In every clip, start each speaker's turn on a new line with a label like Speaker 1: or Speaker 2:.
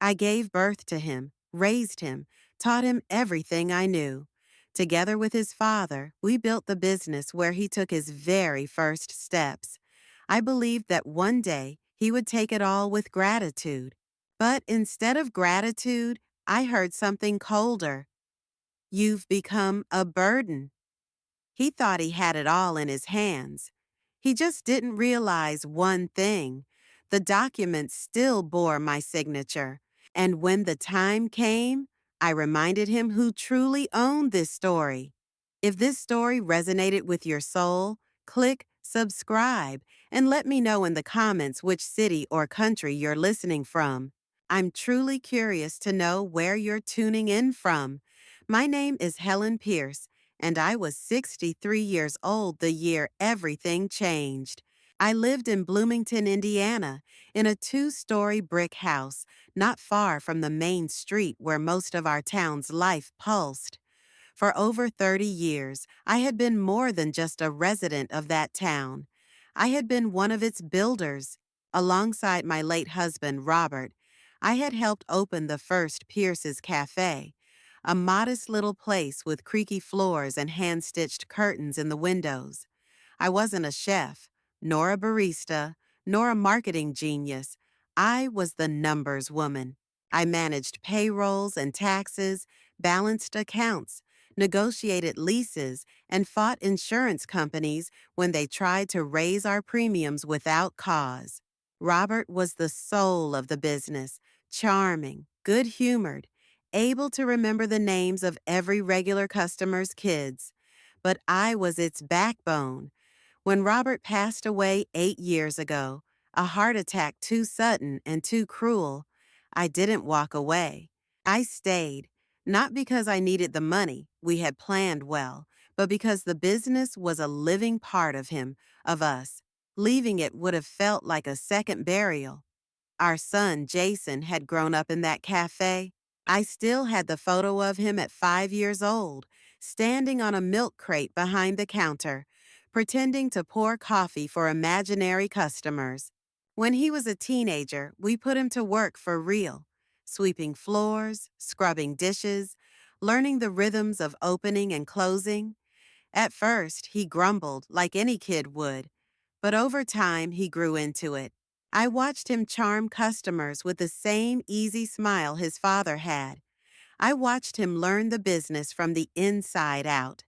Speaker 1: I gave birth to him, raised him, taught him everything I knew. Together with his father, we built the business where he took his very first steps. I believed that one day he would take it all with gratitude. But instead of gratitude, I heard something colder. You've become a burden. He thought he had it all in his hands. He just didn't realize one thing. The document still bore my signature. And when the time came, I reminded him who truly owned this story. If this story resonated with your soul, click subscribe and let me know in the comments which city or country you're listening from. I'm truly curious to know where you're tuning in from. My name is Helen Pierce, and I was 63 years old the year everything changed. I lived in Bloomington, Indiana, in a two-story brick house, not far from the main street where most of our town's life pulsed. For over 30 years, I had been more than just a resident of that town. I had been one of its builders. Alongside my late husband, Robert, I had helped open the first Pierce's Cafe, a modest little place with creaky floors and hand-stitched curtains in the windows. I wasn't a chef, nor a barista, nor a marketing genius. I was the numbers woman. I managed payrolls and taxes, balanced accounts, negotiated leases, and fought insurance companies when they tried to raise our premiums without cause. Robert was the soul of the business, charming, good-humored, able to remember the names of every regular customer's kids. But I was its backbone. When Robert passed away 8 years ago, a heart attack too sudden and too cruel, I didn't walk away. I stayed, not because I needed the money, we had planned well, but because the business was a living part of him, of us. Leaving it would have felt like a second burial. Our son, Jason, had grown up in that cafe. I still had the photo of him at 5 years old, standing on a milk crate behind the counter, pretending to pour coffee for imaginary customers. When he was a teenager, we put him to work for real, sweeping floors, scrubbing dishes, learning the rhythms of opening and closing. At first, he grumbled like any kid would, but over time he grew into it. I watched him charm customers with the same easy smile his father had. I watched him learn the business from the inside out.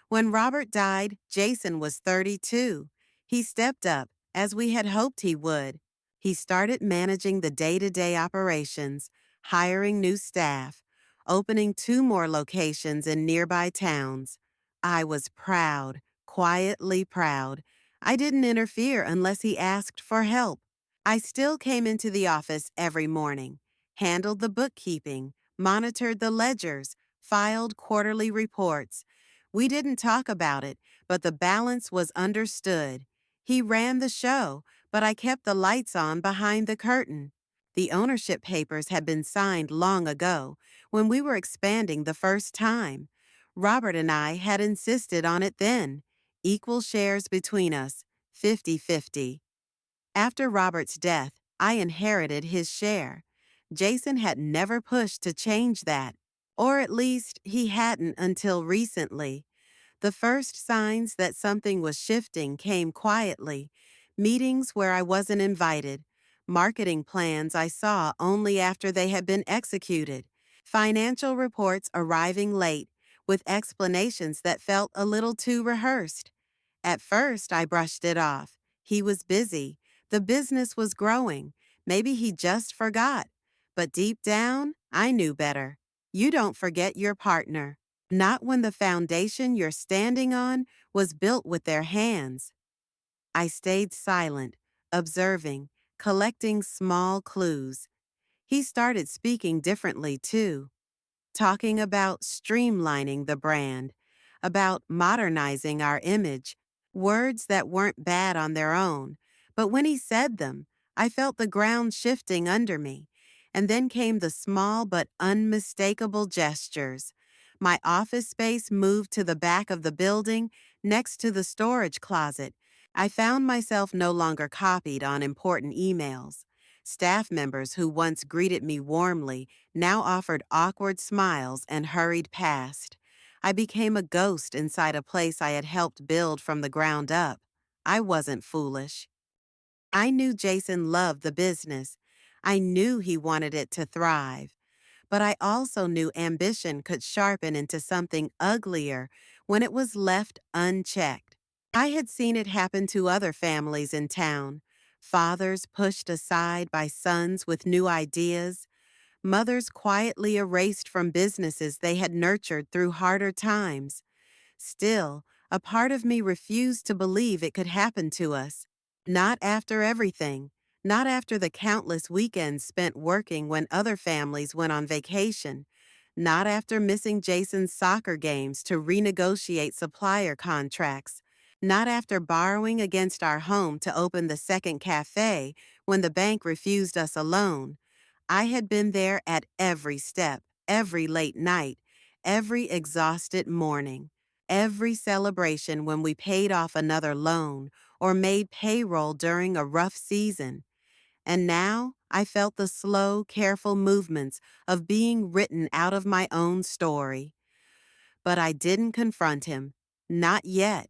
Speaker 1: When Robert died, Jason was 32. He stepped up, as we had hoped he would. He started managing the day-to-day operations, hiring new staff, opening 2 more locations in nearby towns. I was proud, quietly proud. I didn't interfere unless he asked for help. I still came into the office every morning, handled the bookkeeping, monitored the ledgers, filed quarterly reports. We didn't talk about it, but the balance was understood. He ran the show, but I kept the lights on behind the curtain. The ownership papers had been signed long ago, when we were expanding the first time. Robert and I had insisted on it then. Equal shares between us, 50-50. After Robert's death, I inherited his share. Jason had never pushed to change that, or at least he hadn't until recently. The first signs that something was shifting came quietly. Meetings where I wasn't invited, marketing plans I saw only after they had been executed, financial reports arriving late with explanations that felt a little too rehearsed. At first, I brushed it off. He was busy. The business was growing. Maybe he just forgot. But deep down, I knew better. You don't forget your partner. Not when the foundation you're standing on was built with their hands. I stayed silent, observing, collecting small clues. He started speaking differently, too. Talking about streamlining the brand, about modernizing our image, words that weren't bad on their own. But when he said them, I felt the ground shifting under me. And then came the small but unmistakable gestures. My office space moved to the back of the building, next to the storage closet. I found myself no longer copied on important emails. Staff members who once greeted me warmly now offered awkward smiles and hurried past. I became a ghost inside a place I had helped build from the ground up. I wasn't foolish. I knew Jason loved the business. I knew he wanted it to thrive. But I also knew ambition could sharpen into something uglier when it was left unchecked. I had seen it happen to other families in town. Fathers pushed aside by sons with new ideas, mothers quietly erased from businesses they had nurtured through harder times. Still, a part of me refused to believe it could happen to us. Not after everything. Not after the countless weekends spent working when other families went on vacation. Not after missing Jason's soccer games to renegotiate supplier contracts. Not after borrowing against our home to open the second cafe when the bank refused us a loan. I had been there at every step, every late night, every exhausted morning. Every celebration when we paid off another loan or made payroll during a rough season. And now I felt the slow, careful movements of being written out of my own story. But I didn't confront him. Not yet.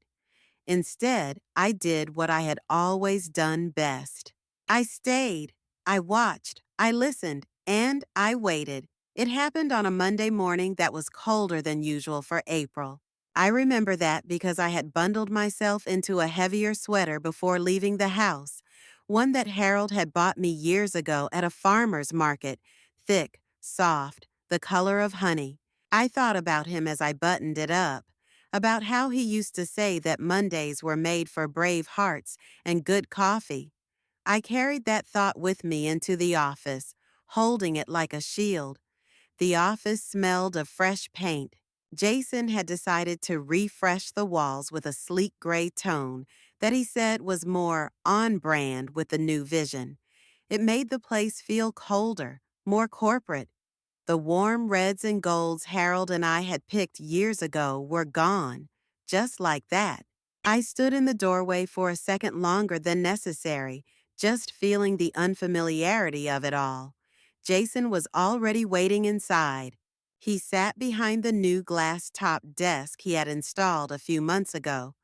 Speaker 1: Instead, I did what I had always done best. I stayed, I watched, I listened, and I waited. It happened on a Monday morning that was colder than usual for April. I remember that because I had bundled myself into a heavier sweater before leaving the house, one that Harold had bought me years ago at a farmer's market, thick, soft, the color of honey. I thought about him as I buttoned it up, about how he used to say that Mondays were made for brave hearts and good coffee. I carried that thought with me into the office, holding it like a shield. The office smelled of fresh paint. Jason had decided to refresh the walls with a sleek gray tone that he said was more on brand with the new vision. It made the place feel colder, more corporate. The warm reds and golds Harold and I had picked years ago were gone, just like that. I stood in the doorway for a second longer than necessary, just feeling the unfamiliarity of it all. Jason was already waiting inside. He sat behind the new glass-top desk he had installed a few months ago,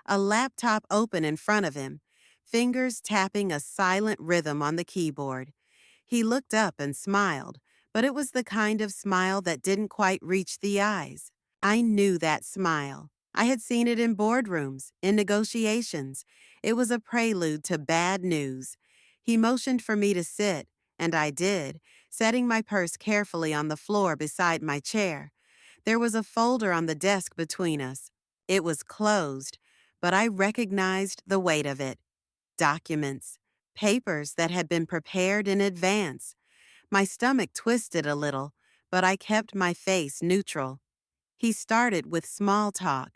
Speaker 1: a laptop open in front of him, fingers tapping a silent rhythm on the keyboard. He looked up and smiled, but it was the kind of smile that didn't quite reach the eyes. I knew that smile. I had seen it in boardrooms, in negotiations. It was a prelude to bad news. He motioned for me to sit, and I did, setting my purse carefully on the floor beside my chair. There was a folder on the desk between us. It was closed, but I recognized the weight of it. Documents, papers that had been prepared in advance. My stomach twisted a little, but I kept my face neutral. He started with small talk,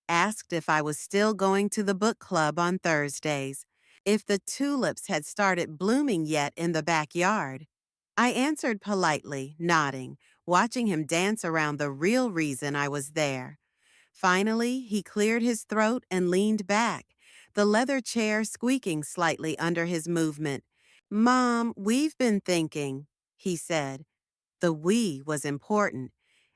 Speaker 1: asked if I was still going to the book club on Thursdays, if the tulips had started blooming yet in the backyard. I answered politely, nodding, watching him dance around the real reason I was there. Finally, he cleared his throat and leaned back, the leather chair squeaking slightly under his movement. "Mom, we've been thinking," he said. The "we" was important.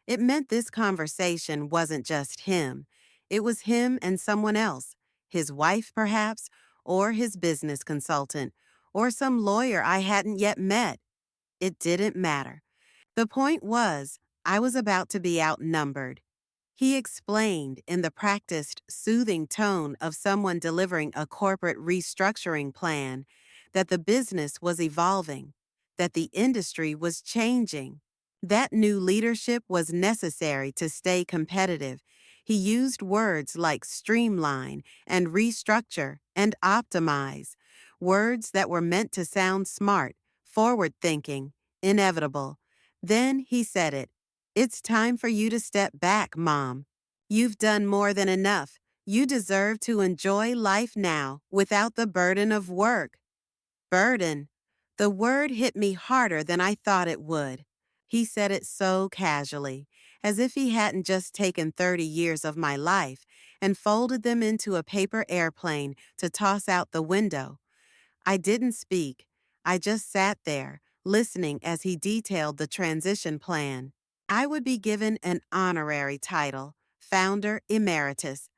Speaker 1: It meant this conversation wasn't just him. It was him and someone else, his wife perhaps, or his business consultant, or some lawyer I hadn't yet met. It didn't matter. The point was, I was about to be outnumbered. He explained in the practiced, soothing tone of someone delivering a corporate restructuring plan that the business was evolving, that the industry was changing. That new leadership was necessary to stay competitive. He used words like streamline and restructure and optimize, words that were meant to sound smart, forward-thinking, inevitable. Then he said it. "It's time for you to step back, Mom. You've done more than enough. You deserve to enjoy life now without the burden of work." Burden. The word hit me harder than I thought it would. He said it so casually, as if he hadn't just taken 30 years of my life and folded them into a paper airplane to toss out the window. I didn't speak. I just sat there, listening as he detailed the transition plan. I would be given an honorary title, Founder Emeritus.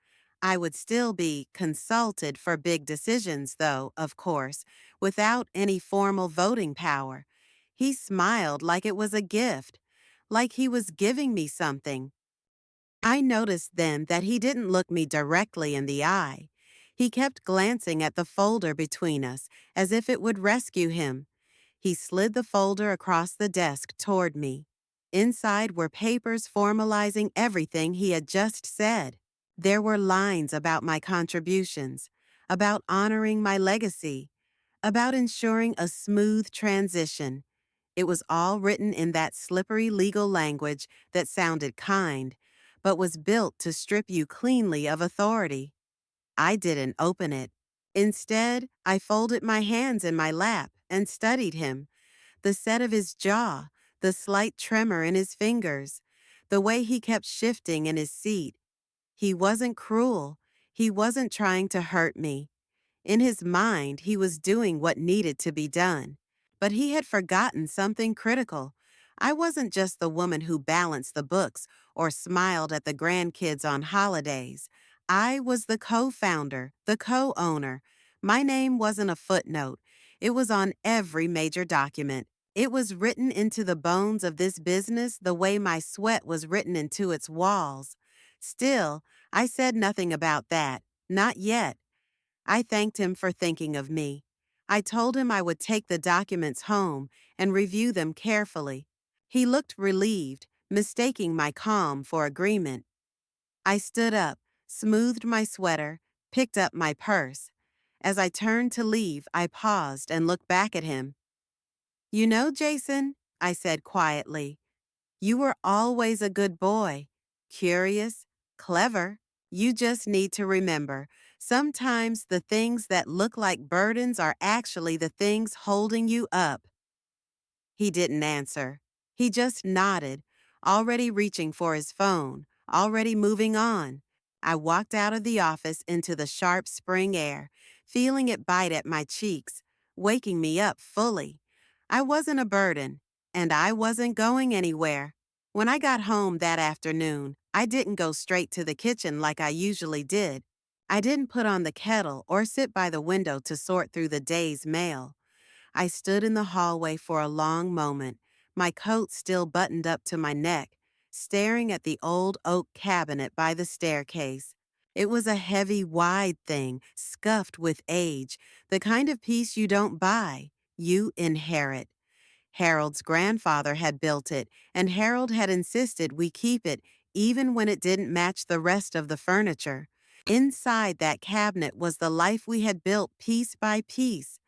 Speaker 1: I would still be consulted for big decisions, though, of course, without any formal voting power. He smiled like it was a gift, like he was giving me something. I noticed then that he didn't look me directly in the eye. He kept glancing at the folder between us, as if it would rescue him. He slid the folder across the desk toward me. Inside were papers formalizing everything he had just said. There were lines about my contributions, about honoring my legacy, about ensuring a smooth transition. It was all written in that slippery legal language that sounded kind, but was built to strip you cleanly of authority. I didn't open it. Instead, I folded my hands in my lap and studied him, the set of his jaw, the slight tremor in his fingers, the way he kept shifting in his seat. He wasn't cruel. He wasn't trying to hurt me. In his mind, he was doing what needed to be done. But he had forgotten something critical. I wasn't just the woman who balanced the books or smiled at the grandkids on holidays. I was the co-founder, the co-owner. My name wasn't a footnote. It was on every major document. It was written into the bones of this business the way my sweat was written into its walls. Still, I said nothing about that. Not yet. I thanked him for thinking of me. I told him I would take the documents home and review them carefully. He looked relieved, mistaking my calm for agreement. I stood up, smoothed my sweater, picked up my purse. As I turned to leave, I paused and looked back at him. "You know, Jason," I said quietly, "you were always a good boy. Curious, clever. You just need to remember, sometimes the things that look like burdens are actually the things holding you up." He didn't answer. He just nodded, already reaching for his phone, already moving on. I walked out of the office into the sharp spring air, feeling it bite at my cheeks, waking me up fully. I wasn't a burden, and I wasn't going anywhere. When I got home that afternoon, I didn't go straight to the kitchen like I usually did. I didn't put on the kettle or sit by the window to sort through the day's mail. I stood in the hallway for a long moment, my coat still buttoned up to my neck, staring at the old oak cabinet by the staircase. It was a heavy, wide thing, scuffed with age, the kind of piece you don't buy, you inherit. Harold's grandfather had built it, and Harold had insisted we keep it even when it didn't match the rest of the furniture. Inside that cabinet was the life we had built piece by piece.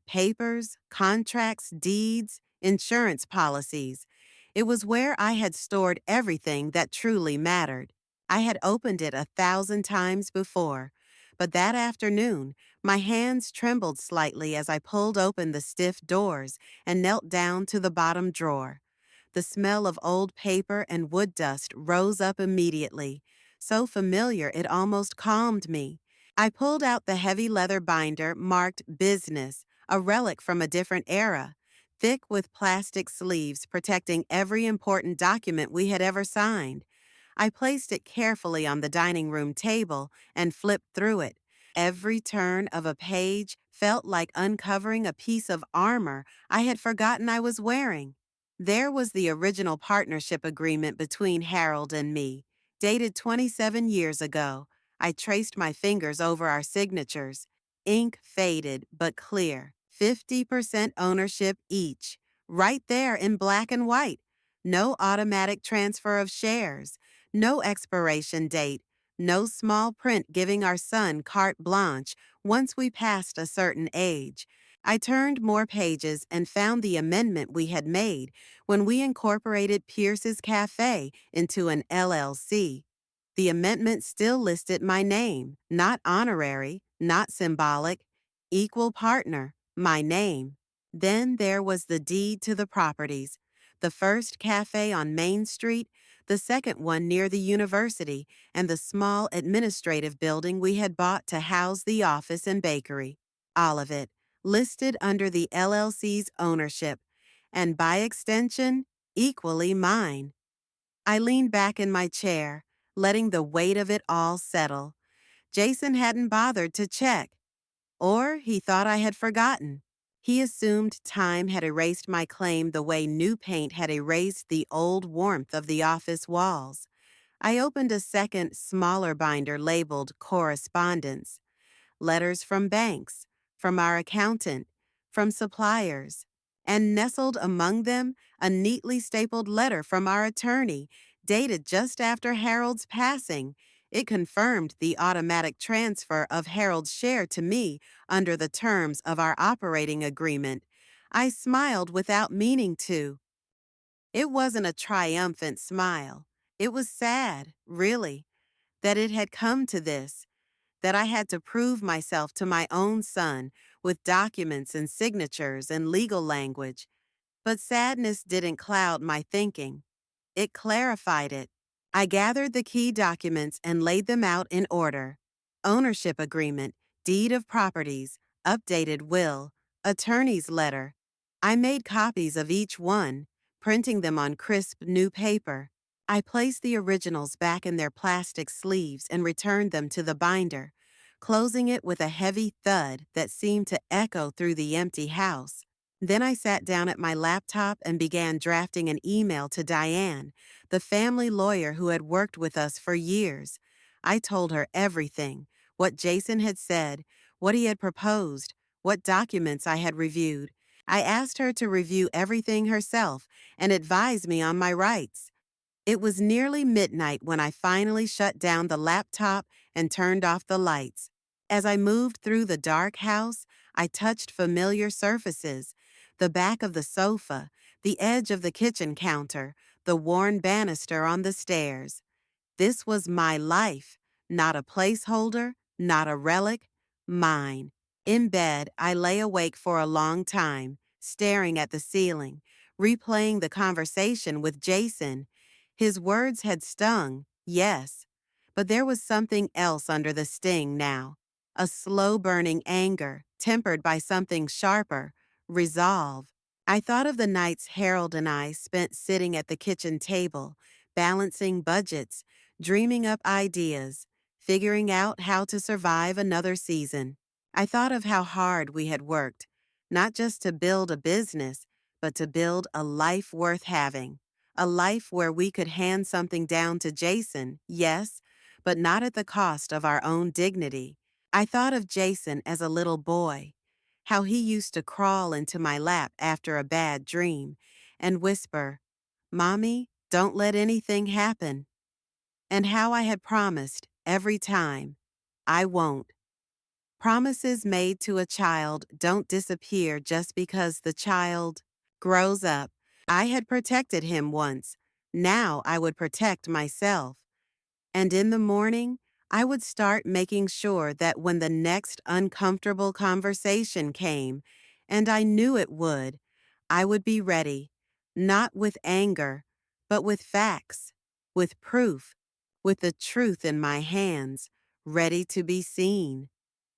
Speaker 1: Papers, contracts, deeds, insurance policies. It was where I had stored everything that truly mattered. I had opened it 1,000 times before, but that afternoon, my hands trembled slightly as I pulled open the stiff doors and knelt down to the bottom drawer. The smell of old paper and wood dust rose up immediately, so familiar it almost calmed me. I pulled out the heavy leather binder marked Business, a relic from a different era, thick with plastic sleeves protecting every important document we had ever signed. I placed it carefully on the dining room table and flipped through it. Every turn of a page felt like uncovering a piece of armor I had forgotten I was wearing. There was the original partnership agreement between Harold and me, dated 27 years ago. I traced my fingers over our signatures. Ink faded but clear. 50% ownership each. Right there in black and white. No automatic transfer of shares. No expiration date. No small print giving our son carte blanche once we passed a certain age. I turned more pages and found the amendment we had made when we incorporated Pierce's Cafe into an LLC. The amendment still listed my name, not honorary, not symbolic, equal partner, my name. Then there was the deed to the properties. The first cafe on Main Street, the second one near the university, and the small administrative building we had bought to house the office and bakery. All of it, listed under the LLC's ownership, and by extension, equally mine. I leaned back in my chair, letting the weight of it all settle. Jason hadn't bothered to check, or he thought I had forgotten. He assumed time had erased my claim the way new paint had erased the old warmth of the office walls. I opened a second, smaller binder labeled Correspondence. Letters from banks, from our accountant, from suppliers, and nestled among them a neatly stapled letter from our attorney, dated just after Harold's passing. It confirmed the automatic transfer of Harold's share to me under the terms of our operating agreement. I smiled without meaning to. It wasn't a triumphant smile. It was sad, really, that it had come to this, that I had to prove myself to my own son with documents and signatures and legal language. But sadness didn't cloud my thinking. It clarified it. I gathered the key documents and laid them out in order: ownership agreement, deed of properties, updated will, attorney's letter. I made copies of each one, printing them on crisp new paper. I placed the originals back in their plastic sleeves and returned them to the binder, closing it with a heavy thud that seemed to echo through the empty house. Then I sat down at my laptop and began drafting an email to Diane, the family lawyer who had worked with us for years. I told her everything: what Jason had said, what he had proposed, what documents I had reviewed. I asked her to review everything herself and advise me on my rights. It was nearly midnight when I finally shut down the laptop and turned off the lights. As I moved through the dark house, I touched familiar surfaces: the back of the sofa, the edge of the kitchen counter, the worn banister on the stairs. This was my life, not a placeholder, not a relic, mine. In bed, I lay awake for a long time, staring at the ceiling, replaying the conversation with Jason. His words had stung, yes, but there was something else under the sting now: a slow-burning anger, tempered by something sharper: resolve. I thought of the nights Harold and I spent sitting at the kitchen table, balancing budgets, dreaming up ideas, figuring out how to survive another season. I thought of how hard we had worked, not just to build a business, but to build a life worth having. A life where we could hand something down to Jason, yes, but not at the cost of our own dignity. I thought of Jason as a little boy, how he used to crawl into my lap after a bad dream and whisper, "Mommy, don't let anything happen." And how I had promised every time, "I won't." Promises made to a child don't disappear just because the child grows up. I had protected him once. Now I would protect myself. And in the morning, I would start making sure that when the next uncomfortable conversation came, and I knew it would, I would be ready, not with anger, but with facts, with proof, with the truth in my hands, ready to be seen.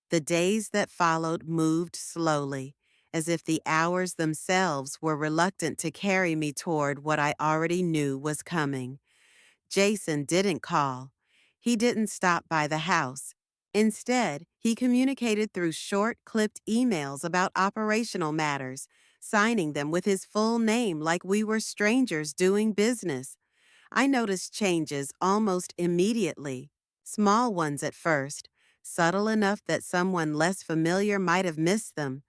Speaker 1: The days that followed moved slowly, as if the hours themselves were reluctant to carry me toward what I already knew was coming. Jason didn't call. He didn't stop by the house. Instead, he communicated through short, clipped emails about operational matters, signing them with his full name like we were strangers doing business. I noticed changes almost immediately, small ones at first, subtle enough that someone less familiar might have missed them.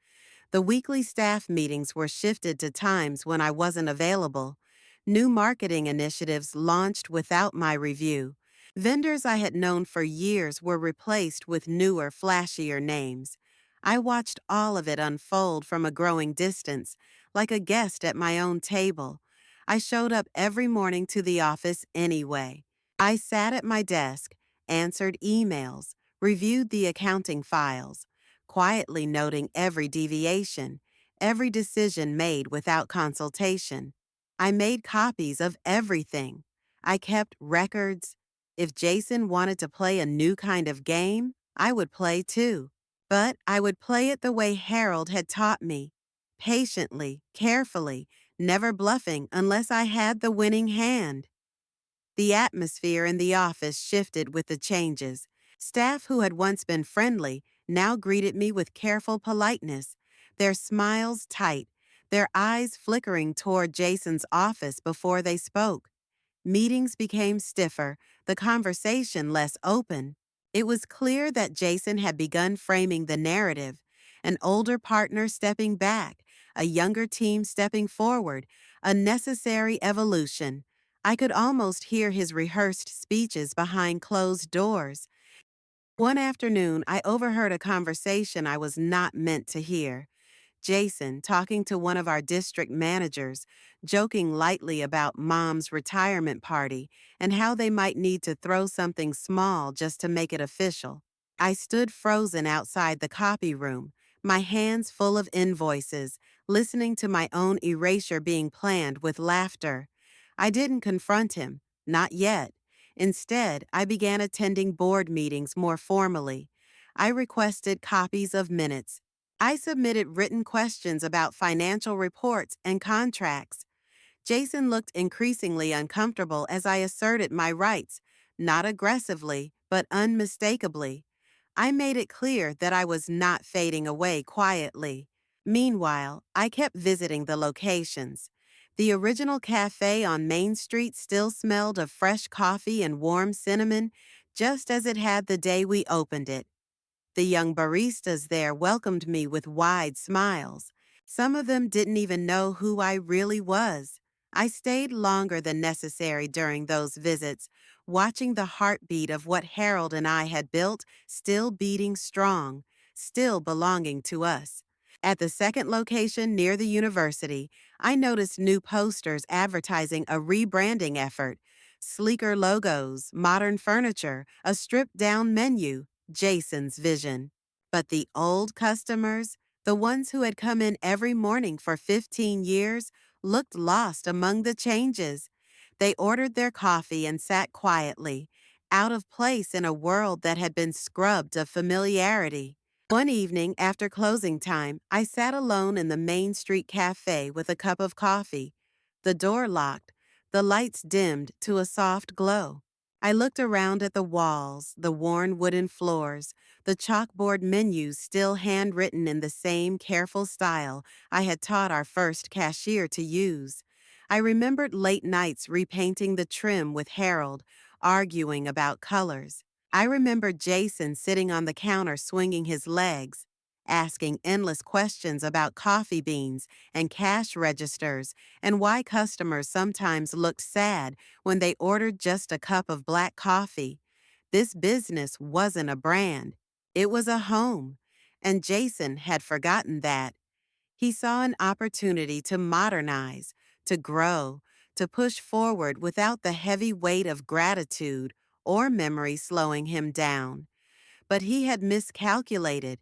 Speaker 1: The weekly staff meetings were shifted to times when I wasn't available. New marketing initiatives launched without my review. Vendors I had known for years were replaced with newer, flashier names. I watched all of it unfold from a growing distance, like a guest at my own table. I showed up every morning to the office anyway. I sat at my desk, answered emails, reviewed the accounting files, quietly noting every deviation, every decision made without consultation. I made copies of everything. I kept records. If Jason wanted to play a new kind of game, I would play too. But I would play it the way Harold had taught me, patiently, carefully, never bluffing unless I had the winning hand. The atmosphere in the office shifted with the changes. Staff who had once been friendly now greeted me with careful politeness, their smiles tight, their eyes flickering toward Jason's office before they spoke. Meetings became stiffer, the conversation less open. It was clear that Jason had begun framing the narrative, an older partner stepping back, a younger team stepping forward, a necessary evolution. I could almost hear his rehearsed speeches behind closed doors. One afternoon, I overheard a conversation I was not meant to hear. Jason talking to one of our district managers, joking lightly about mom's retirement party and how they might need to throw something small just to make it official. I stood frozen outside the copy room, my hands full of invoices, listening to my own erasure being planned with laughter. I didn't confront him, not yet. Instead, I began attending board meetings more formally. I requested copies of minutes. I submitted written questions about financial reports and contracts. Jason looked increasingly uncomfortable as I asserted my rights, not aggressively, but unmistakably. I made it clear that I was not fading away quietly. Meanwhile, I kept visiting the locations. The original cafe on Main Street still smelled of fresh coffee and warm cinnamon, just as it had the day we opened it. The young baristas there welcomed me with wide smiles. Some of them didn't even know who I really was. I stayed longer than necessary during those visits, watching the heartbeat of what Harold and I had built still beating strong, still belonging to us. At the second location near the university, I noticed new posters advertising a rebranding effort. Sleeker logos, modern furniture, a stripped down menu. Jason's vision. But the old customers, the ones who had come in every morning for 15 years, looked lost among the changes. They ordered their coffee and sat quietly, out of place in a world that had been scrubbed of familiarity. One evening after closing time, I sat alone in the Main Street cafe with a cup of coffee. The door locked, the lights dimmed to a soft glow. I looked around at the walls, the worn wooden floors, the chalkboard menus still handwritten in the same careful style I had taught our first cashier to use. I remembered late nights repainting the trim with Harold, arguing about colors. I remembered Jason sitting on the counter swinging his legs, asking endless questions about coffee beans and cash registers and why customers sometimes looked sad when they ordered just a cup of black coffee. This business wasn't a brand. It was a home. And Jason had forgotten that. He saw an opportunity to modernize, to grow, to push forward without the heavy weight of gratitude or memory slowing him down. But he had miscalculated.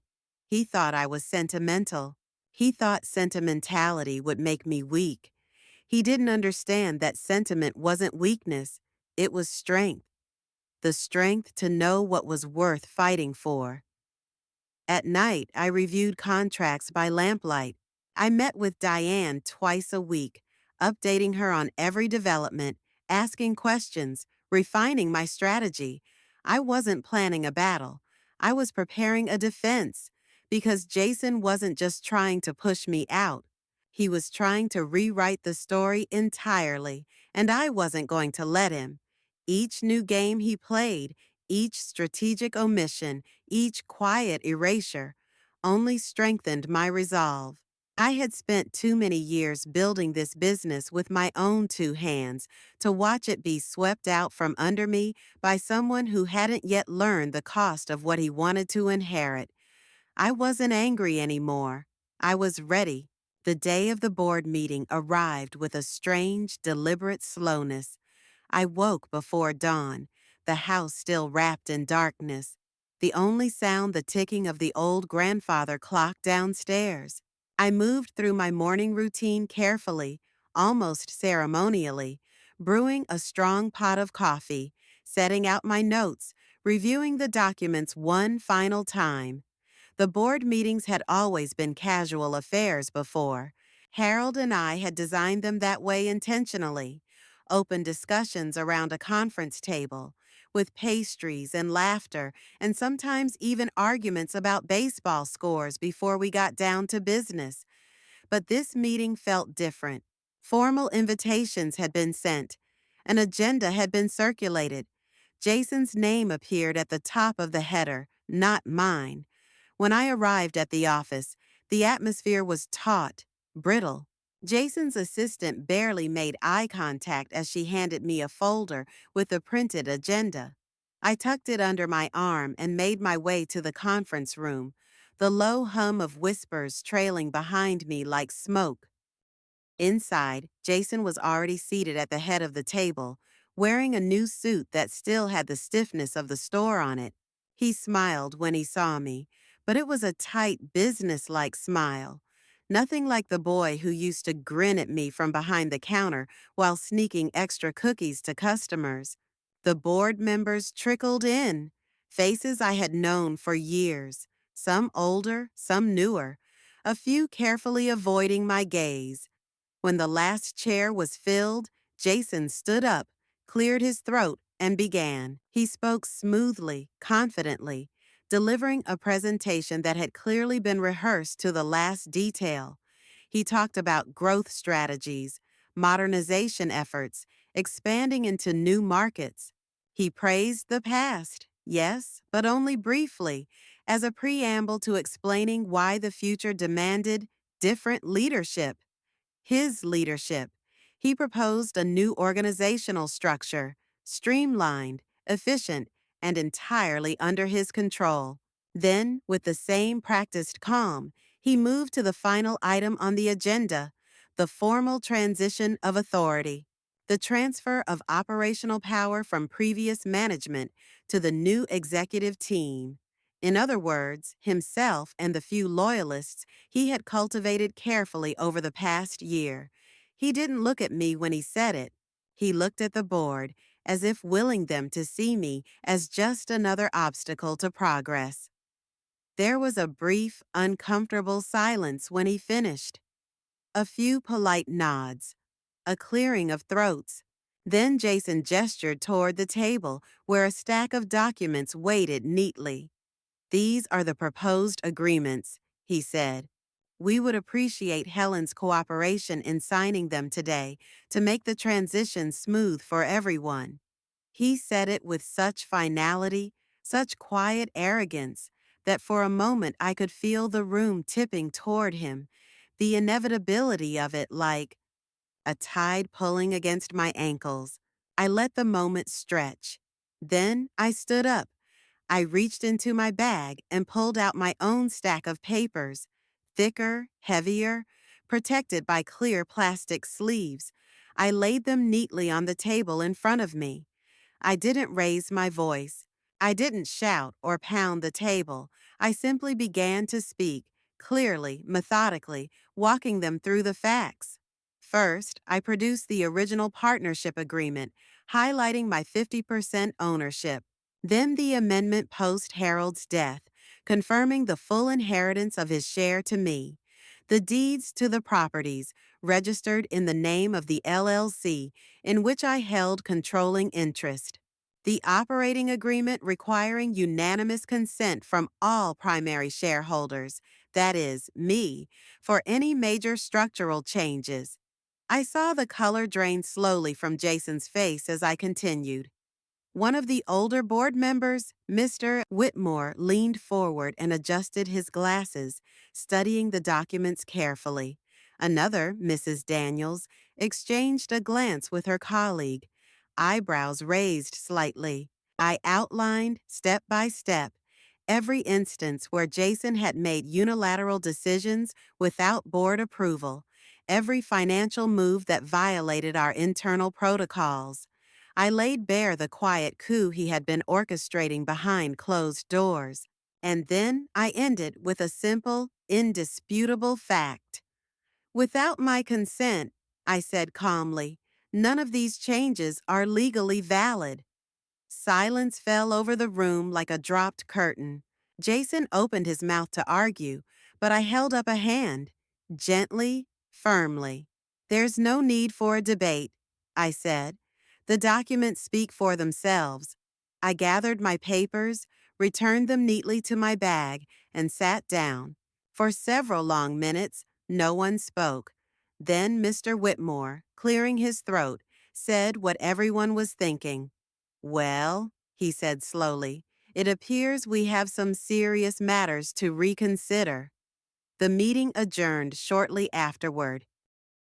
Speaker 1: He thought I was sentimental. He thought sentimentality would make me weak. He didn't understand that sentiment wasn't weakness, it was strength, the strength to know what was worth fighting for. At night, I reviewed contracts by lamplight. I met with Diane twice a week, updating her on every development, asking questions, refining my strategy. I wasn't planning a battle. I was preparing a defense because Jason wasn't just trying to push me out. He was trying to rewrite the story entirely, and I wasn't going to let him. Each new game he played, each strategic omission, each quiet erasure only strengthened my resolve. I had spent too many years building this business with my own two hands to watch it be swept out from under me by someone who hadn't yet learned the cost of what he wanted to inherit. I wasn't angry anymore. I was ready. The day of the board meeting arrived with a strange, deliberate slowness. I woke before dawn, the house still wrapped in darkness. The only sound the ticking of the old grandfather clock downstairs. I moved through my morning routine carefully, almost ceremonially, brewing a strong pot of coffee, setting out my notes, reviewing the documents one final time. The board meetings had always been casual affairs before. Harold and I had designed them that way intentionally. Open discussions around a conference table, with pastries and laughter, and sometimes even arguments about baseball scores before we got down to business. But this meeting felt different. Formal invitations had been sent. An agenda had been circulated. Jason's name appeared at the top of the header, not mine. When I arrived at the office, the atmosphere was taut, brittle. Jason's assistant barely made eye contact as she handed me a folder with the printed agenda. I tucked it under my arm and made my way to the conference room, the low hum of whispers trailing behind me like smoke. Inside, Jason was already seated at the head of the table, wearing a new suit that still had the stiffness of the store on it. He smiled when he saw me, but it was a tight, business-like smile. Nothing like the boy who used to grin at me from behind the counter while sneaking extra cookies to customers. The board members trickled in, faces I had known for years, some older, some newer, a few carefully avoiding my gaze. When the last chair was filled, Jason stood up, cleared his throat, and began. He spoke smoothly, confidently, delivering a presentation that had clearly been rehearsed to the last detail. He talked about growth strategies, modernization efforts, expanding into new markets. He praised the past, yes, but only briefly, as a preamble to explaining why the future demanded different leadership. His leadership. He proposed a new organizational structure, streamlined, efficient, and entirely under his control. Then, with the same practiced calm, he moved to the final item on the agenda, the formal transition of authority, the transfer of operational power from previous management to the new executive team. In other words, himself and the few loyalists he had cultivated carefully over the past year. He didn't look at me when he said it. He looked at the board, as if willing them to see me as just another obstacle to progress. There was a brief, uncomfortable silence when he finished. A few polite nods, a clearing of throats. Then Jason gestured toward the table, where a stack of documents waited neatly. "These are the proposed agreements," he said. "We would appreciate Helen's cooperation in signing them today to make the transition smooth for everyone." He said it with such finality, such quiet arrogance, that for a moment I could feel the room tipping toward him, the inevitability of it like a tide pulling against my ankles. I let the moment stretch. Then I stood up. I reached into my bag and pulled out my own stack of papers, thicker, heavier, protected by clear plastic sleeves. I laid them neatly on the table in front of me. I didn't raise my voice. I didn't shout or pound the table. I simply began to speak, clearly, methodically, walking them through the facts. First, I produced the original partnership agreement, highlighting my 50% ownership. Then the amendment post Harold's death, confirming the full inheritance of his share to me. The deeds to the properties, registered in the name of the LLC, in which I held controlling interest. The operating agreement requiring unanimous consent from all primary shareholders, that is, me, for any major structural changes. I saw the color drain slowly from Jason's face as I continued. One of the older board members, Mr. Whitmore, leaned forward and adjusted his glasses, studying the documents carefully. Another, Mrs. Daniels, exchanged a glance with her colleague, eyebrows raised slightly. I outlined, step by step, every instance where Jason had made unilateral decisions without board approval, every financial move that violated our internal protocols. I laid bare the quiet coup he had been orchestrating behind closed doors. And then I ended with a simple, indisputable fact. "Without my consent," I said calmly, "none of these changes are legally valid." Silence fell over the room like a dropped curtain. Jason opened his mouth to argue, but I held up a hand, gently, firmly. There's no need for a debate, I said. The documents speak for themselves. I gathered my papers, returned them neatly to my bag, and sat down. For several long minutes, no one spoke. Then Mr. Whitmore, clearing his throat, said what everyone was thinking. Well, he said slowly, it appears we have some serious matters to reconsider. The meeting adjourned shortly afterward.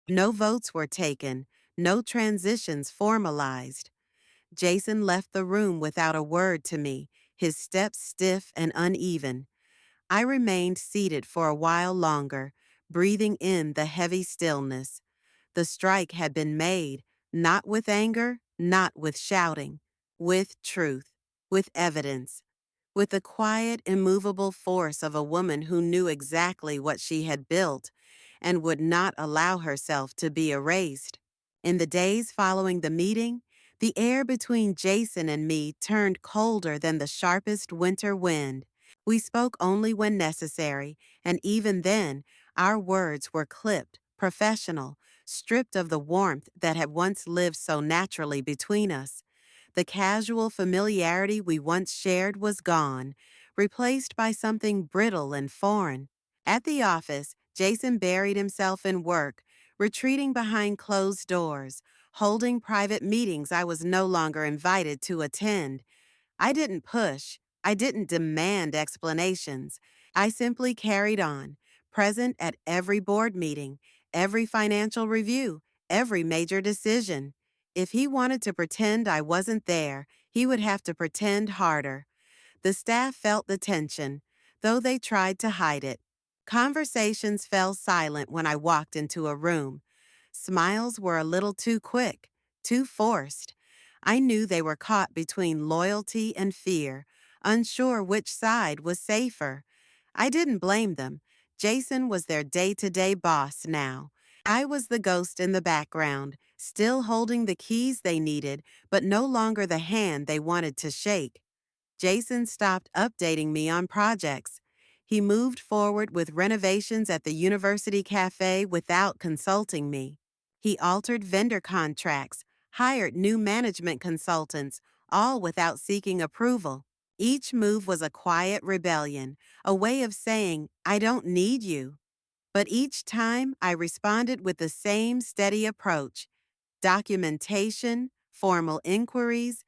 Speaker 1: No votes were taken, no transitions formalized. Jason left the room without a word to me, his steps stiff and uneven. I remained seated for a while longer, breathing in the heavy stillness. The strike had been made, not with anger, not with shouting, with truth, with evidence, with the quiet, immovable force of a woman who knew exactly what she had built and would not allow herself to be erased. In the days following the meeting, the air between Jason and me turned colder than the sharpest winter wind. We spoke only when necessary, and even then, our words were clipped, professional, stripped of the warmth that had once lived so naturally between us. The casual familiarity we once shared was gone, replaced by something brittle and foreign. At the office, Jason buried himself in work, retreating behind closed doors, holding private meetings I was no longer invited to attend. I didn't push. I didn't demand explanations. I simply carried on, present at every board meeting, every financial review, every major decision. If he wanted to pretend I wasn't there, he would have to pretend harder. The staff felt the tension, though they tried to hide it. Conversations fell silent when I walked into a room. Smiles were a little too quick, too forced. I knew they were caught between loyalty and fear, unsure which side was safer. I didn't blame them. Jason was their day-to-day boss now. I was the ghost in the background, still holding the keys they needed, but no longer the hand they wanted to shake. Jason stopped updating me on projects. He moved forward with renovations at the university cafe without consulting me. He altered vendor contracts, hired new management consultants, all without seeking approval. Each move was a quiet rebellion, a way of saying, I don't need you. But each time I responded with the same steady approach: documentation, formal inquiries,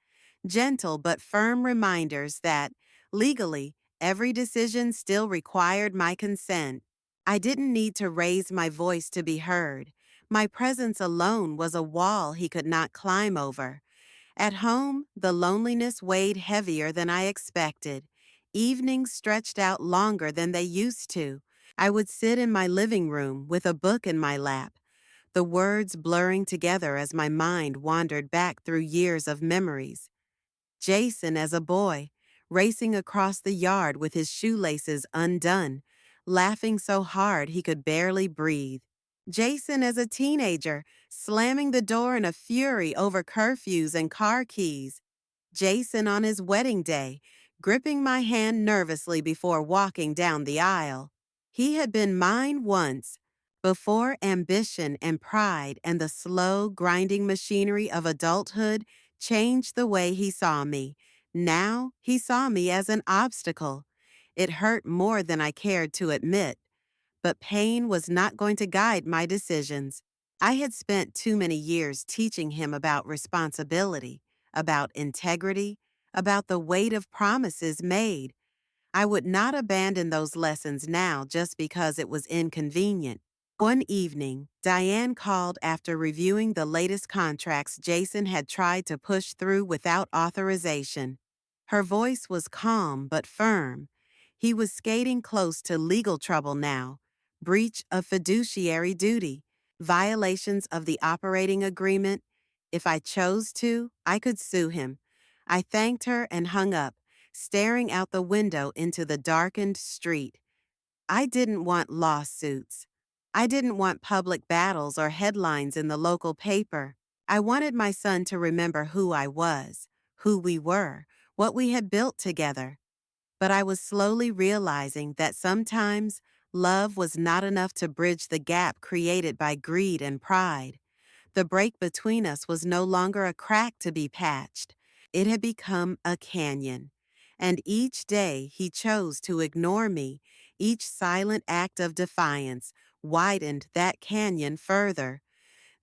Speaker 1: gentle but firm reminders that, legally, every decision still required my consent. I didn't need to raise my voice to be heard. My presence alone was a wall he could not climb over. At home, the loneliness weighed heavier than I expected. Evenings stretched out longer than they used to. I would sit in my living room with a book in my lap, the words blurring together as my mind wandered back through years of memories. Jason as a boy, racing across the yard with his shoelaces undone, laughing so hard he could barely breathe. Jason as a teenager, slamming the door in a fury over curfews and car keys. Jason on his wedding day, gripping my hand nervously before walking down the aisle. He had been mine once, before ambition and pride and the slow, grinding machinery of adulthood changed the way he saw me. Now he saw me as an obstacle. It hurt more than I cared to admit, but pain was not going to guide my decisions. I had spent too many years teaching him about responsibility, about integrity, about the weight of promises made. I would not abandon those lessons now just because it was inconvenient. One evening, Diane called after reviewing the latest contracts Jason had tried to push through without authorization. Her voice was calm but firm. He was skating close to legal trouble now: breach of fiduciary duty, violations of the operating agreement. If I chose to, I could sue him. I thanked her and hung up, staring out the window into the darkened street. I didn't want lawsuits. I didn't want public battles or headlines in the local paper. I wanted my son to remember who I was, who we were, what we had built together. But I was slowly realizing that sometimes love was not enough to bridge the gap created by greed and pride. The break between us was no longer a crack to be patched. It had become a canyon. And each day he chose to ignore me, each silent act of defiance widened that canyon further.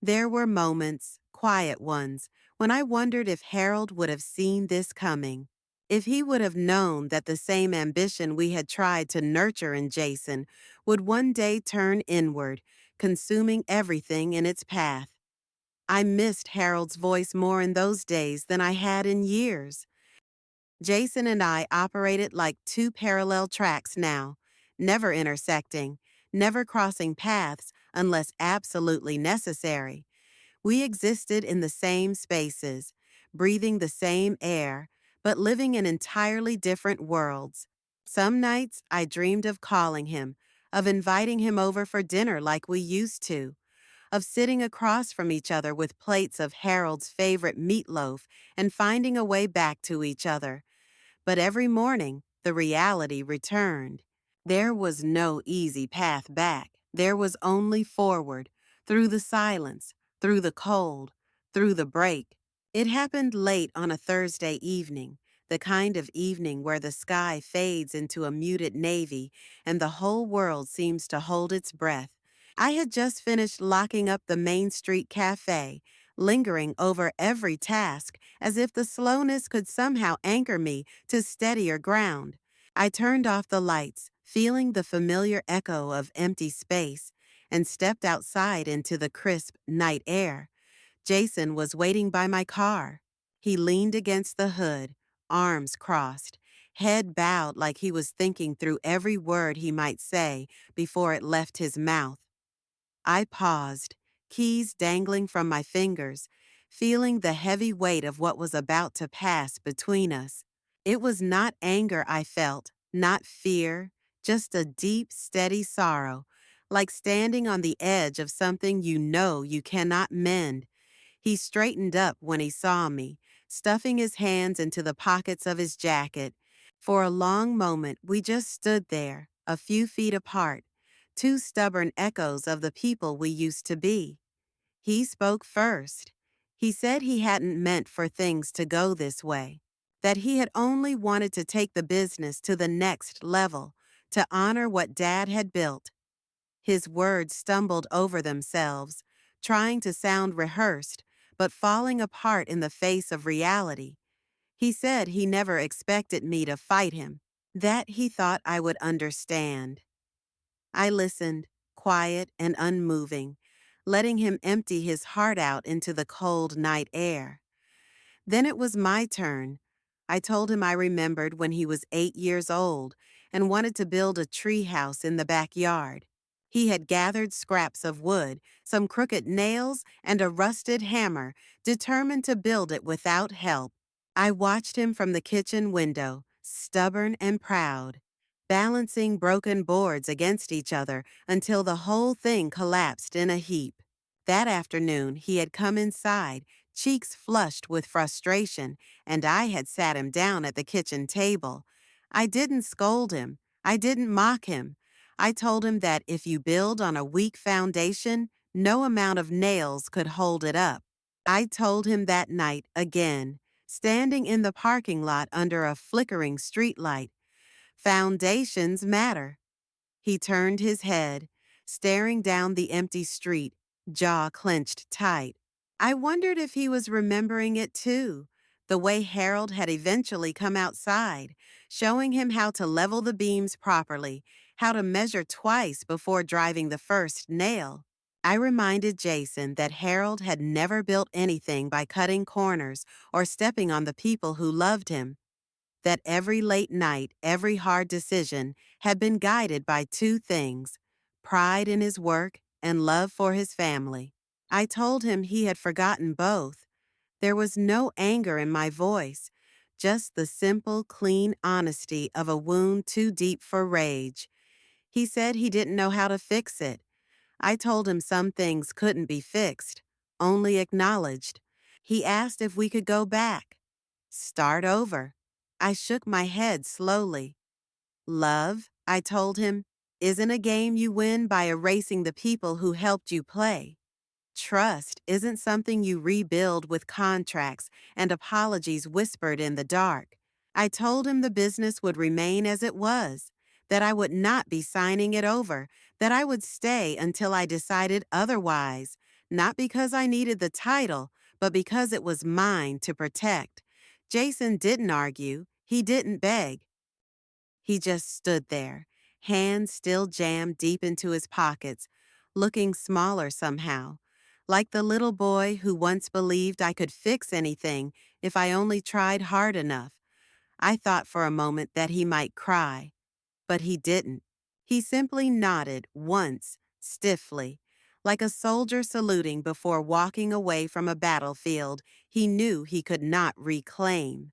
Speaker 1: There were moments, quiet ones, when I wondered if Harold would have seen this coming. If he would have known that the same ambition we had tried to nurture in Jason would one day turn inward, consuming everything in its path. I missed Harold's voice more in those days than I had in years. Jason and I operated like two parallel tracks now, never intersecting, never crossing paths unless absolutely necessary. We existed in the same spaces, breathing the same air, but living in entirely different worlds. Some nights I dreamed of calling him, of inviting him over for dinner like we used to, of sitting across from each other with plates of Harold's favorite meatloaf and finding a way back to each other. But every morning, the reality returned. There was no easy path back. There was only forward, through the silence, through the cold, through the break. It happened late on a Thursday evening, the kind of evening where the sky fades into a muted navy and the whole world seems to hold its breath. I had just finished locking up the Main Street Cafe, lingering over every task as if the slowness could somehow anchor me to steadier ground. I turned off the lights, feeling the familiar echo of empty space, and stepped outside into the crisp night air. Jason was waiting by my car. He leaned against the hood, arms crossed, head bowed like he was thinking through every word he might say before it left his mouth. I paused, keys dangling from my fingers, feeling the heavy weight of what was about to pass between us. It was not anger I felt, not fear, just a deep, steady sorrow, like standing on the edge of something you know you cannot mend. He straightened up when he saw me, stuffing his hands into the pockets of his jacket. For a long moment, we just stood there, a few feet apart, two stubborn echoes of the people we used to be. He spoke first. He said he hadn't meant for things to go this way, that he had only wanted to take the business to the next level, to honor what Dad had built. His words stumbled over themselves, trying to sound rehearsed, but falling apart in the face of reality. He said he never expected me to fight him, that he thought I would understand. I listened, quiet and unmoving, letting him empty his heart out into the cold night air. Then it was my turn. I told him I remembered when he was 8 years old and wanted to build a tree house in the backyard. He had gathered scraps of wood, some crooked nails, and a rusted hammer, determined to build it without help. I watched him from the kitchen window, stubborn and proud, balancing broken boards against each other until the whole thing collapsed in a heap. That afternoon, he had come inside, cheeks flushed with frustration, and I had sat him down at the kitchen table. I didn't scold him. I didn't mock him. I told him that if you build on a weak foundation, no amount of nails could hold it up. I told him that night again, standing in the parking lot under a flickering streetlight. Foundations matter. He turned his head, staring down the empty street, jaw clenched tight. I wondered if he was remembering it too, the way Harold had eventually come outside, showing him how to level the beams properly, how to measure twice before driving the first nail. I reminded Jason that Harold had never built anything by cutting corners or stepping on the people who loved him, that every late night, every hard decision had been guided by two things: pride in his work and love for his family. I told him he had forgotten both. There was no anger in my voice, just the simple, clean honesty of a wound too deep for rage. He said he didn't know how to fix it. I told him some things couldn't be fixed, only acknowledged. He asked if we could go back. Start over. I shook my head slowly. Love, I told him, isn't a game you win by erasing the people who helped you play. Trust isn't something you rebuild with contracts and apologies whispered in the dark. I told him the business would remain as it was, that I would not be signing it over, that I would stay until I decided otherwise, not because I needed the title, but because it was mine to protect. Jason didn't argue, he didn't beg. He just stood there, hands still jammed deep into his pockets, looking smaller somehow, like the little boy who once believed I could fix anything if I only tried hard enough. I thought for a moment that he might cry, but he didn't. He simply nodded once, stiffly, like a soldier saluting before walking away from a battlefield he knew he could not reclaim.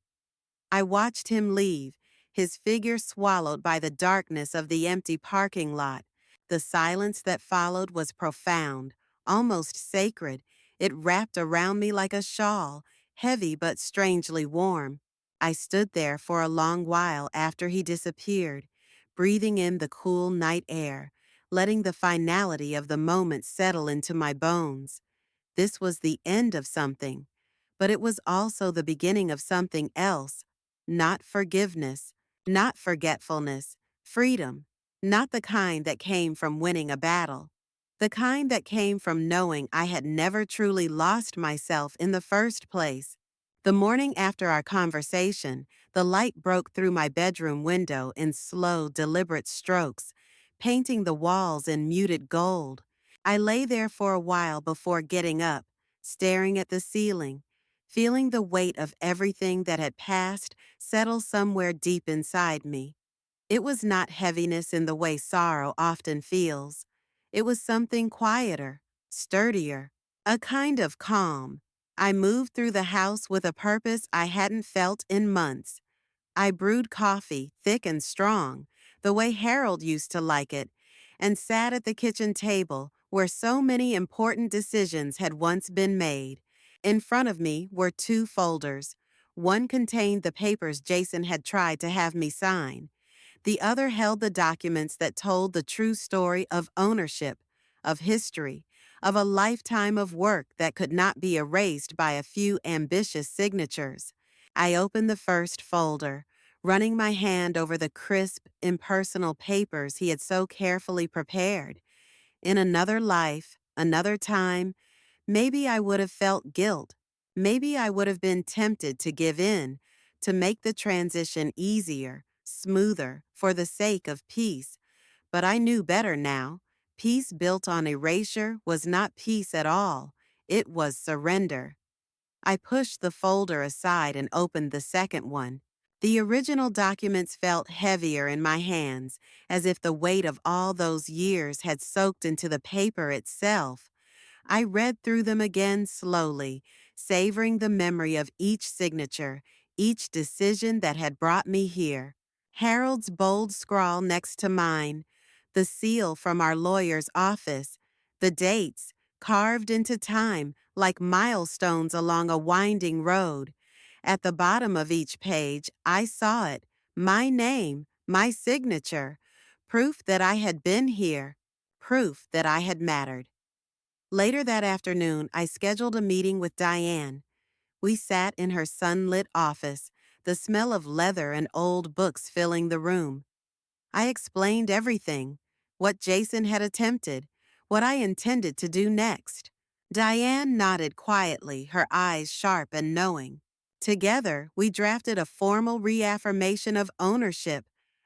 Speaker 1: I watched him leave, his figure swallowed by the darkness of the empty parking lot. The silence that followed was profound, almost sacred. It wrapped around me like a shawl, heavy but strangely warm. I stood there for a long while after he disappeared, breathing in the cool night air, letting the finality of the moment settle into my bones. This was the end of something, but it was also the beginning of something else. Not forgiveness, not forgetfulness, freedom, not the kind that came from winning a battle, the kind that came from knowing I had never truly lost myself in the first place. The morning after our conversation, the light broke through my bedroom window in slow, deliberate strokes, painting the walls in muted gold. I lay there for a while before getting up, staring at the ceiling, feeling the weight of everything that had passed settle somewhere deep inside me. It was not heaviness in the way sorrow often feels. It was something quieter, sturdier, a kind of calm. I moved through the house with a purpose I hadn't felt in months. I brewed coffee, thick and strong, the way Harold used to like it, and sat at the kitchen table where so many important decisions had once been made. In front of me were two folders. One contained the papers Jason had tried to have me sign. The other held the documents that told the true story of ownership, of history, of a lifetime of work that could not be erased by a few ambitious signatures. I opened the first folder, running my hand over the crisp, impersonal papers he had so carefully prepared. In another life, another time, maybe I would have felt guilt. Maybe I would have been tempted to give in, to make the transition easier, smoother, for the sake of peace. But I knew better now. Peace built on erasure was not peace at all. It was surrender. I pushed the folder aside and opened the second one. The original documents felt heavier in my hands, as if the weight of all those years had soaked into the paper itself. I read through them again slowly, savoring the memory of each signature, each decision that had brought me here. Harold's bold scrawl next to mine, the seal from our lawyer's office, the dates carved into time like milestones along a winding road. At the bottom of each page, I saw it, my name, my signature, proof that I had been here, proof that I had mattered. Later that afternoon, I scheduled a meeting with Diane. We sat in her sunlit office, the smell of leather and old books filling the room. I explained everything, what Jason had attempted, what I intended to do next. Diane nodded quietly, her eyes sharp and knowing. Together, we drafted a formal reaffirmation of ownership,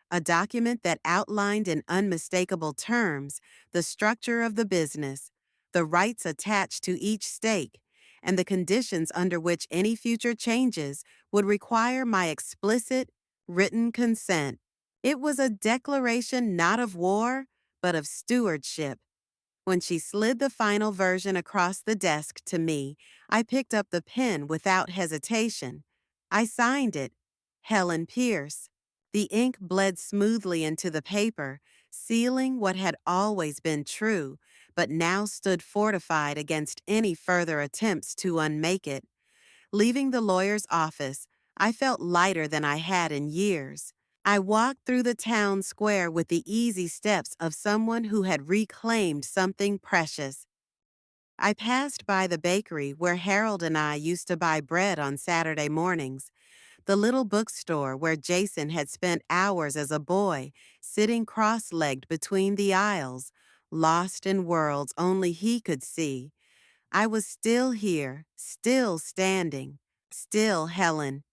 Speaker 1: a document that outlined in unmistakable terms the structure of the business, the rights attached to each stake, and the conditions under which any future changes would require my explicit, written consent. It was a declaration not of war, but of stewardship. When she slid the final version across the desk to me, I picked up the pen without hesitation. I signed it, Helen Pierce. The ink bled smoothly into the paper, sealing what had always been true, but now stood fortified against any further attempts to unmake it. Leaving the lawyer's office, I felt lighter than I had in years. I walked through the town square with the easy steps of someone who had reclaimed something precious. I passed by the bakery where Harold and I used to buy bread on Saturday mornings, the little bookstore where Jason had spent hours as a boy, sitting cross-legged between the aisles, lost in worlds only he could see. I was still here, still standing, still Helen.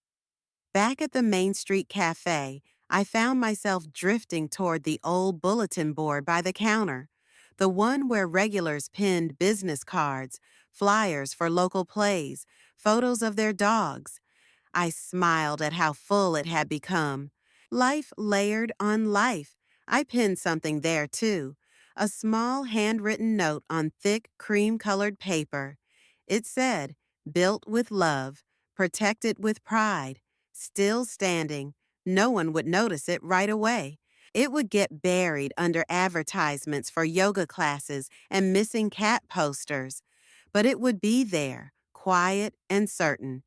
Speaker 1: Back at the Main Street Cafe, I found myself drifting toward the old bulletin board by the counter, the one where regulars pinned business cards, flyers for local plays, photos of their dogs. I smiled at how full it had become. Life layered on life. I pinned something there, too. A small handwritten note on thick cream-colored paper. It said, "Built with love, protected with pride, still standing. No one would notice it right away. It would get buried under advertisements for yoga classes and missing cat posters. But it would be there, quiet and certain,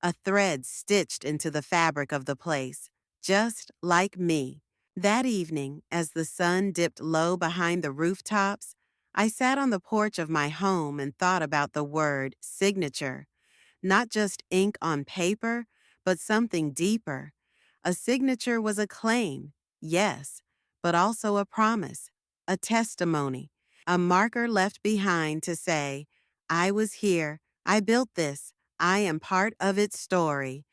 Speaker 1: a thread stitched into the fabric of the place, just like me. That evening, as the sun dipped low behind the rooftops, I sat on the porch of my home and thought about the word signature. Not just ink on paper, but something deeper. A signature was a claim, yes, but also a promise, a testimony, a marker left behind to say, I was here, I built this, I am part of its story.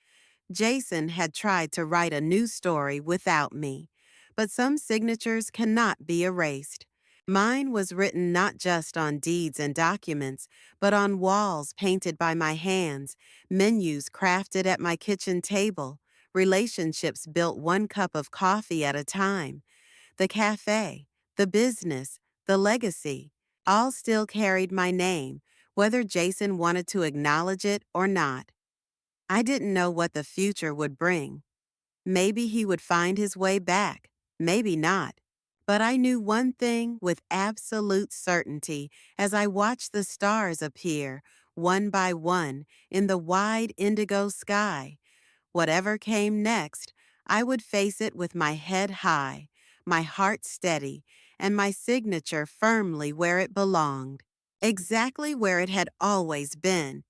Speaker 1: Jason had tried to write a new story without me, but some signatures cannot be erased. Mine was written not just on deeds and documents, but on walls painted by my hands, menus crafted at my kitchen table, relationships built one cup of coffee at a time. The cafe, the business, the legacy, all still carried my name, whether Jason wanted to acknowledge it or not. I didn't know what the future would bring. Maybe he would find his way back, maybe not. But I knew one thing with absolute certainty as I watched the stars appear, one by one, in the wide indigo sky. Whatever came next, I would face it with my head high, my heart steady, and my signature firmly where it belonged. Exactly where it had always been,